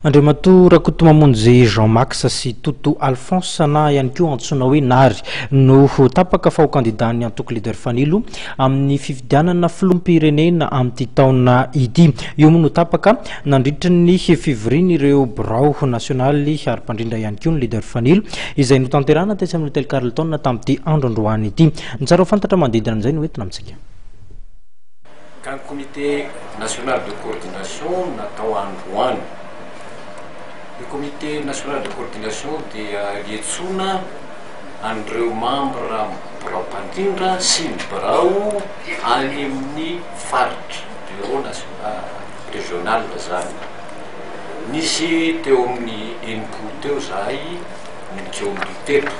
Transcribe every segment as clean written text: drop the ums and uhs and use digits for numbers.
Andriamatoa Rakoto Mamonjy Jean-Max sy Toto Alphonse na ihany koa antsoina hoe Nary no tapaka fa ho kandidany antoko leader fanilo amin'ny fifidianana filoham-pirenena amin'ity taona ity. Io moa no tapaka nandritra ny fivoriana ireo birao nasionaly ary mpandrindra ihany koa ny leader fanilo izay no tanterahana tetsy amin'ny hôtel Carlton tamin'ity andro androany ity. Ny tsara ho fantatra manodidina an'izay no entina amintsika. Ka comité national de coordination natao androany. Le comité national de coordination dia lietsona an'ireo membre birao mpandrindra sy ny birao any amin'ny faritra bureau national régional zany. Nisy teo amin'ny enimpolo teo zahay nikeo amin'ny teto.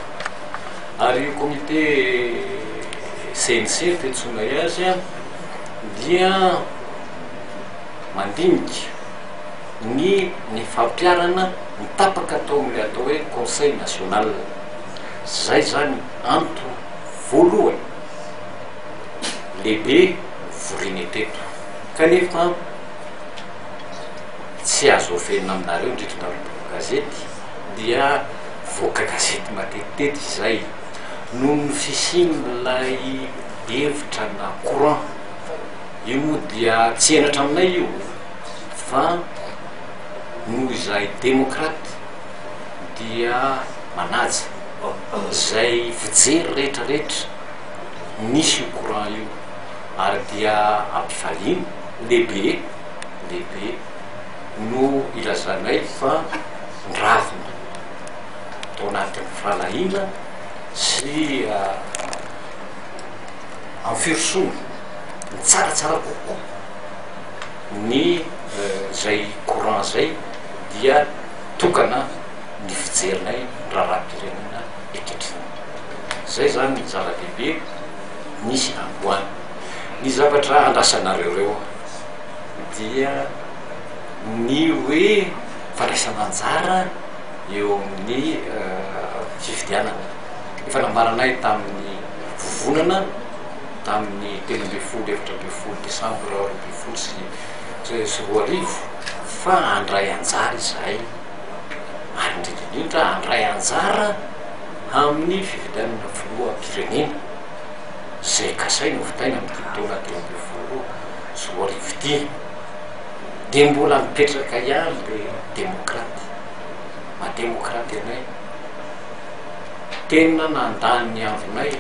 Ary io comité CNC fetsona azy dia mandinika ny fampiarana ny tapaka atao amin'ilay atao hoe conseil national. Zay zany antony voalohany lehibe voriana teto kanefa tsy azo ofenina aminareo indrindra gazety dia voaka gazety matetitety zay noho ny fisian'ilay hevitra na courant. Io moa dia tsy henatra aminay io fa noho izay démocrate dia manaja zay fijery rehetrarehetra nisy io courant io ary dia ampifaliana lehibe no ilazanay fa ndravina tao anatin'ny falahina sy am'firosona ny tsaratsara kokoa ny zay courant zay dia tokana ny fijerinay raharam-pirenena eketriny. Zay zany ny zava-dehibe nisy androany. Ny zavatra andrasanareo reo dia ny hoe fandraisana anjara eo amin'ny fifidianana. Ny fanambaranay tamin'ny vovonana tamin'ny 24 Desambre 2010 fa andray anjara izahay ary indrindrindrindra andray anjara amin'ny fifidianana filoham-pirenena zay kasay novitaina amin'ny taona 2010 ity. Dia mbola mipetraka ihany le démocrate madémocrate anay tena nandany ny andronay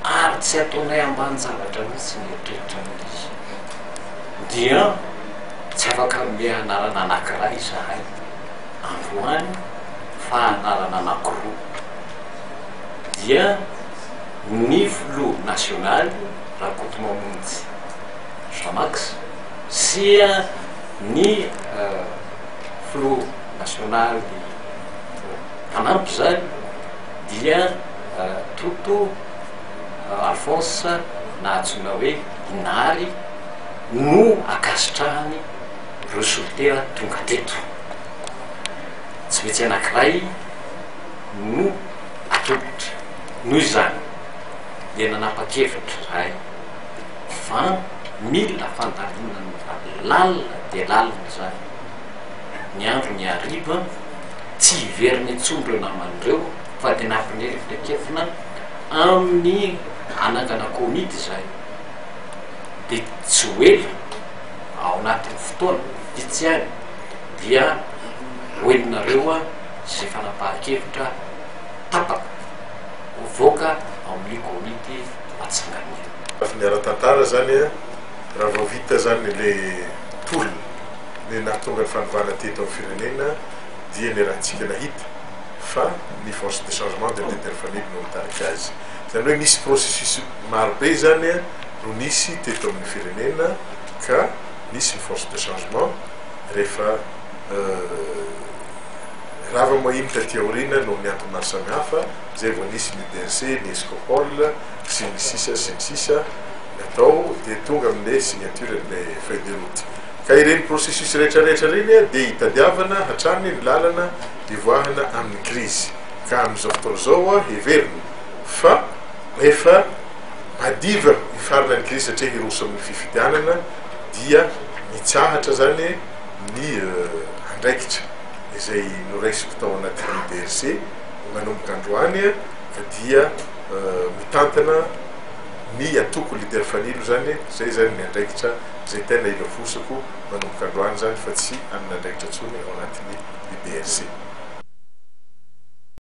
ary tsy ataonay ambany zavatra mihitsy ny eritreretra amin'izy dia tsy afaka ame anarana anankiray izahay androany fa anarana anankiroa dia ny filoha nasionaly Rakoto Mamonjy Jean-Max sy ny filoha nasionaly mpanampy zany dia Toto Alphonse na antsoina hoe Nary no akasitrahany reo solitera tonga teto. Tsy maintsy anankiray no atolotra noho izany dia nanapa-kevitra zahay fa mila fandalinana lalina dia lalina zany. Ny andro ny hariva tsy hiveriny intsony reo naman'ireo fa dia nampinefina amin'ny anangana komity zay dia tsy hoela ao anatin'ny fotoana itsy any dia hoelinareo zay fanapahan-kevitra tapaka hovoaka amin'ny komity atsangania. Ny ara-tantara zany raha vao vita zany le tolona ny nahatonga ny fanovana teto amin'ny firenena dia ny rahantsika nahita fa ny force de changement de leader fanilo no mitarika azy. Zany hoe misy processus marobe zany no nisy teto amin'ny firenena ka nisy ny force de changement rehefa rava mahimika ty aorina no ny antony maro samihafa zay vao nisy ny UDNC, ny Escopol sy ny sisa natao dia tonga amin'le signature le feuille de route. Ka ireny processus rehetrarehetra reny dia hitadiavana hatrany ny lalana hivoahana amin'ny crise. Ka amin'izao fotoana zao heverina fa rehefa madiva hifarana ny crise satria hiroso amin'ny fifidianana dia mitsahatra zany ny andraikitra izay noraisiko tao anatin'ny DRC manomboka androany fa dia mitantana ny atoko leader fanilo zany zay zany ny andraikitra zay tena ilafosako manomboka androany zany fa tsy an'andraikitra tsony ao anatin'ny DRC